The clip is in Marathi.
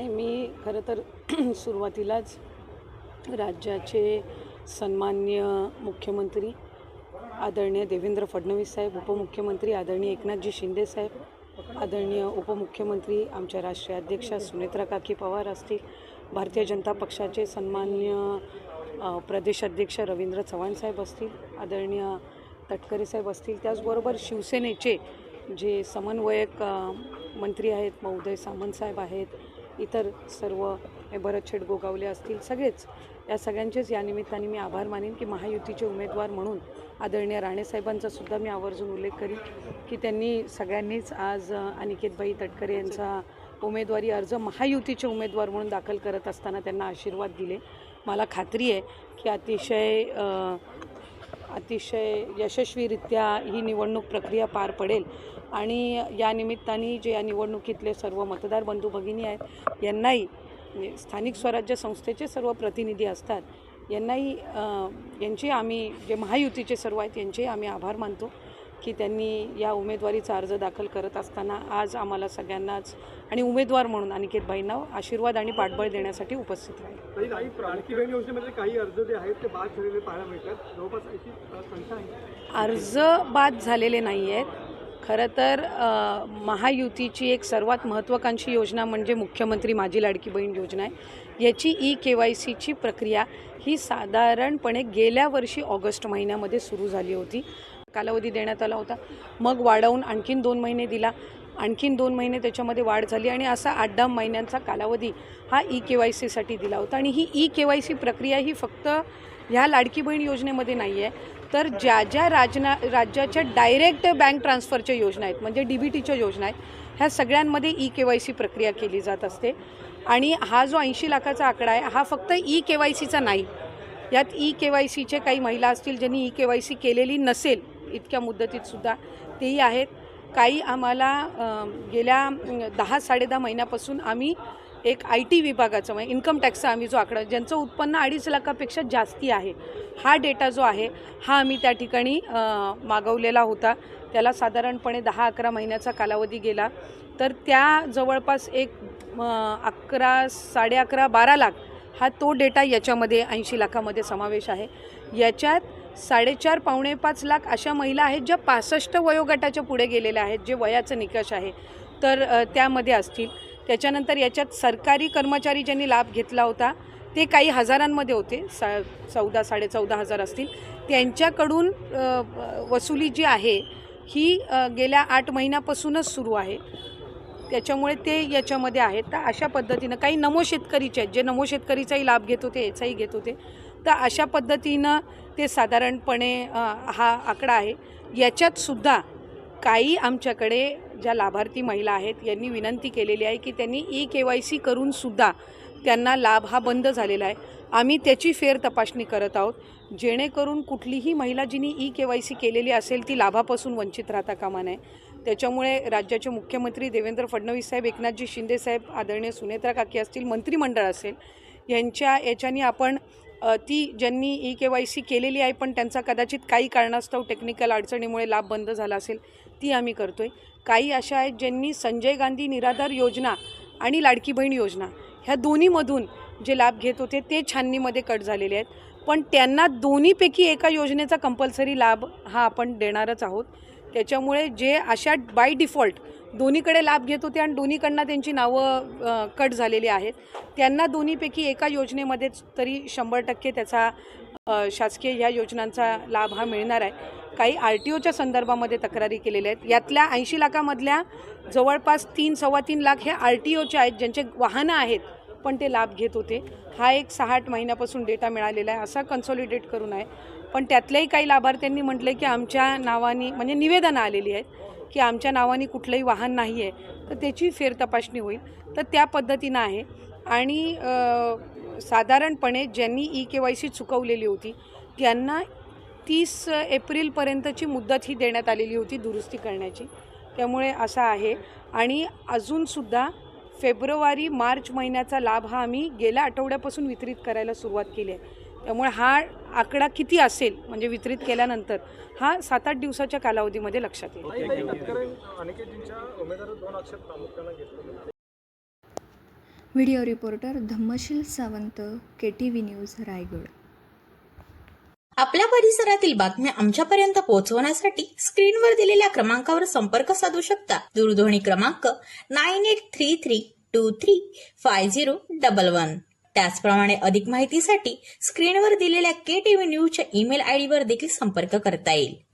नाही, मी खरं तर सुरुवातीलाच राज्याचे सन्माननीय मुख्यमंत्री आदरणीय देवेंद्र फडणवीस साहेब, उपमुख्यमंत्री आदरणीय एकनाथजी शिंदे साहेब, आदरणीय उपमुख्यमंत्री आमच्या राष्ट्रीय अध्यक्षा सुनेत्रा काकी पवार असतील, भारतीय जनता पक्षाचे सन्माननीय प्रदेशाध्यक्ष रवींद्र चव्हाण साहेब असतील, आदरणीय तटकरे साहेब असतील, त्याचबरोबर शिवसेनेचे जे समन्वयक मंत्री आहेत उदय सामंत साहेब आहेत, इतर सर्व भरत शेठ गोगावले असतील, सगळेच या सगळ्यांचेच या निमित्ताने मी आभार मानेन की महायुतीचे उमेदवार म्हणून आदरणीय राणेसाहेबांचा सुद्धा मी आवर्जून उल्लेख करीन की त्यांनी सगळ्यांनीच आज अनिकेतभाई तटकरे यांचा उमेदवारी अर्ज महायुतीचे उमेदवार म्हणून दाखल करत असताना त्यांना आशीर्वाद दिले. मला खात्री आहे की अतिशय यशस्वीरित्या ही निवडणूक प्रक्रिया पार पडेल आणि या निमित्ताने जे या निवडणुकीतले सर्व मतदार बंधू भगिनी आहेत यांनाही स्थानिक स्वराज्य संस्थेचे सर्व प्रतिनिधी असतात यांनाही यांचे आम्ही जे महायुतीचे सर्व आहेत यांचे आम्ही आभार मानतो की त्यांनी या उमेदवारीचा अर्ज दाखल करत असताना आज आम्हाला सगळ्यांनाच आणि उमेदवार म्हणून अनिकेतभाईंना आशीर्वाद आणि पाठबळ देण्यासाठी उपस्थित राहील. लाडकी बहीण योजनेमध्ये काही अर्ज जे आहेत ते बाद झालेले पाहायला मिळतात, जवळपास अशी संख्या आहे. अर्ज बाद झालेले नाही आहेत. खरं तर महायुतीची एक सर्वात महत्त्वाकांक्षी योजना म्हणजे मुख्यमंत्री माझी लाडकी बहीण योजना आहे. याची KYCची प्रक्रिया ही साधारणपणे गेल्या वर्षी ऑगस्ट महिन्यामध्ये सुरू झाली होती. कालावधी देण्यात आला होता, मग वाढवून आणखीन 2 महिने दिला, आणखीन 2 महिने त्याच्यामध्ये वाढ झाली आणि असा 8-10 महिन्यांचा कालावधी हा KYCसाठी दिला होता. आणि ही KYC प्रक्रिया ही फक्त ह्या लाडकी बहीण योजनेमध्ये नाही आहे, तर ज्या राज्याच्या डायरेक्ट बँक ट्रान्सफरच्या योजना आहेत म्हणजे DBTच्या योजना आहेत, ह्या सगळ्यांमध्ये KYC प्रक्रिया केली जात असते. आणि हा जो 80 लाखाचा आकडा आहे हा फक्त KYCचा नाही, यात KYCचे काही महिला असतील ज्यांनी KYC केलेली नसेल इतक्या मुदतीतसुद्धा तेही आहेत. काही आम्हाला गेल्या 10-10.5 महिन्यापासून आम्ही एक IT विभागाचं म्हणजे इन्कम टॅक्सचा आम्ही जो आकडा ज्यांचं उत्पन्न 2.5 लाखापेक्षा जास्ती आहे हा डेटा जो आहे हा आम्ही त्या ठिकाणी मागवलेला होता. त्याला साधारणपणे 10-11 महिन्याचा कालावधी गेला, तर त्या जवळपास एक 11, 11.5, 12 लाख हा तो डेटा याच्यामध्ये 80 लाखामध्ये समावेश आहे. याच्यात 4.5 पावणे 5 लाख अशा महिला आहेत ज्या 65 वयोगटाच्या पुढे गेलेल्या आहेत, जे वयाचं निकष आहे तर त्यामध्ये असतील. त्याच्यानंतर याच्यात सरकारी कर्मचारी ज्यांनी लाभ घेतला होता ते काही हजारांमध्ये होते, 14,000-14,500 असतील. त्यांच्याकडून वसुली जी आहे ही गेल्या 8 महिन्यापासूनच सुरू आहे, त्याच्यामुळे ते याच्यामध्ये आहेत. तर अशा पद्धतीनं काही नमो शेतकरीचे आहेत जे नमो शेतकरीचाही लाभ घेत होते, याचाही घेत होते, तर अशा पद्धतीनं ते साधारणपणे हा आकडा आहे. याच्यातसुद्धा काही आमच्याकडे ज्या लाभार्थी महिला आहेत यांनी विनंती केलेली आहे की त्यांनी KYC करूनसुद्धा त्यांना लाभ हा बंद झालेला आहे. आम्ही त्याची फेर तपासणी करत आहोत जेणेकरून कुठलीही महिला जिनी KYC केलेली असेल ती लाभापासून वंचित राहता कामा नये. त्याच्यामुळे राज्याचे मुख्यमंत्री देवेंद्र फडणवीस साहेब, एकनाथजी शिंदे साहेब, आदरणीय सुनेत्रा काकी असतील, मंत्रिमंडळ असेल, याच्यानी आपण ती ज्यांनी KYC केलेली आहे पण त्यांचा कदाचित काही कारणास्तव टेक्निकल अडचणीमुळे लाभ बंद झाला असेल ती आम्ही करतो आहे. काही अशा आहेत ज्यांनी संजय गांधी निराधार योजना आणि लाडकी बहीण योजना ह्या दोन्हीमधून जे लाभ घेत होते ते छाननीमध्ये कट झालेले आहेत, पण त्यांना दोन्हीपैकी एका योजनेचा कंपल्सरी लाभ हा आपण देणारच आहोत. त्याच्यामुळे जे अशा बाय डिफॉल्ट दोन्हीकडे लाभ घेत होते आणि दोन्हीकडनं त्यांची नावं कट झालेली आहेत त्यांना दोन्हीपैकी एका योजनेमध्येच तरी 100% त्याचा शासकीय ह्या योजनांचा लाभ हा मिळणार आहे. काही RTOच्या संदर्भामध्ये तक्रारी केलेल्या आहेत. यातल्या 80 लाखामधल्या जवळपास 3-3.25 लाख हे RTOचे आहेत ज्यांचे वाहनं आहेत पण ते लाभ घेत होते. हा एक 6-8 महिन्यापासून डेटा मिळालेला आहे, असा कन्सॉलिडेट करून आहे. पण त्यातल्याही काही लाभार्थ्यांनी म्हटले की आमच्या नावानी म्हणजे निवेदनं आलेली आहेत की आमच्या नावानी कुठलंही वाहन नाही आहे, तर त्याची फेर तपासणी होईल. तर त्या पद्धतीनं आहे. आणि साधारणपणे ज्यांनी KYC चुकवलेली होती त्यांना 30 एप्रिलपर्यंतची मुदत ही देण्यात आलेली होती दुरुस्ती करण्याची, त्यामुळे असं आहे. आणि अजूनसुद्धा फेब्रुवारी-मार्च महिन्याचा लाभ हा आम्ही गेल्या आठवड्यापासून वितरित करायला सुरुवात केली आहे. त्यामुळे हा आकडा किती असेल म्हणजे वितरित केल्यानंतर हा 7-8 दिवसाच्या कालावधीमध्ये लक्षात येईल. Video reporter Dhammasheel Sawant, KTV news, Raigad. आपल्या परिसरातील बातम्या आमच्यापर्यंत पोहोचवण्यासाठी स्क्रीनवर दिलेल्या क्रमांकावर संपर्क साधू शकता. दूरध्वनी क्रमांक 9833235011. त्याचप्रमाणे अधिक माहितीसाठी स्क्रीनवर दिलेल्या KTV न्यूजच्या ईमेल आयडीवर देखील संपर्क करता येईल.